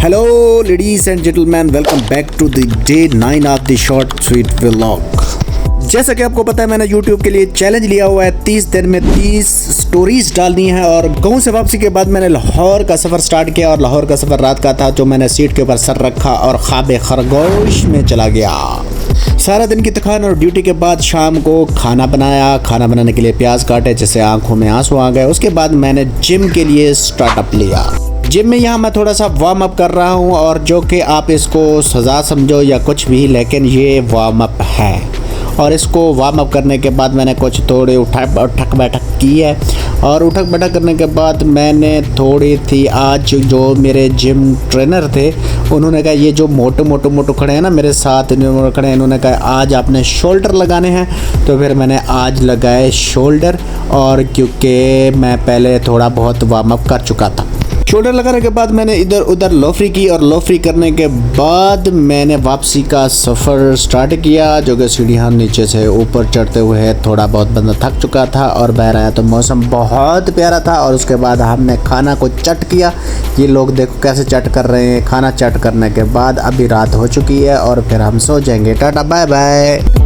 Hello ladies and gentleman, welcome back to the day 9 of the short sweet vlog. जैसा कि आपको पता है, मैंने YouTube के लिए चैलेंज लिया हुआ है 30 दिन में 30 स्टोरीज डालनी है। और गाँव से वापसी के बाद मैंने लाहौर का सफ़र स्टार्ट किया और लाहौर का सफ़र रात का था, जो मैंने सीट के ऊपर सर रखा और ख्वाब खरगोश में चला गया। सारा दिन की थकान और ड्यूटी के बाद शाम को खाना बनाया। खाना बनाने के लिए प्याज काटे जिससे आंखों में आंसू आ गए। उसके बाद मैंने जिम के लिए स्टार्टअप लिया। जिम में यहाँ मैं थोड़ा सा वार्म अप कर रहा हूँ, और जो कि आप इसको सज़ा समझो या कुछ भी, लेकिन ये वार्म अप है। और इसको वार्म अप करने के बाद मैंने कुछ थोड़ी उठक बैठक की है। और उठक बैठक करने के बाद मैंने थोड़ी थी, आज जो मेरे जिम ट्रेनर थे उन्होंने कहा ये जो मोटो खड़े हैं ना मेरे साथ खड़े हैं, इन्होंने कहा आज आपने शोल्डर लगाने हैं। तो फिर मैंने आज लगाए शोल्डर, और क्योंकि मैं पहले थोड़ा बहुत वार्म अप कर चुका था। शोल्डर लगाने के बाद मैंने इधर उधर लोफरी की, और लोफरी करने के बाद मैंने वापसी का सफ़र स्टार्ट किया, जो कि सीढ़ियाँ नीचे से ऊपर चढ़ते हुए थोड़ा बहुत बंदा थक चुका था और बाहर आया तो मौसम बहुत प्यारा था। और उसके बाद हमने खाना को चट किया। ये लोग देखो कैसे चट कर रहे हैं। खाना चट करने के बाद अभी रात हो चुकी है और फिर हम सो जाएंगे। Tata bye bye.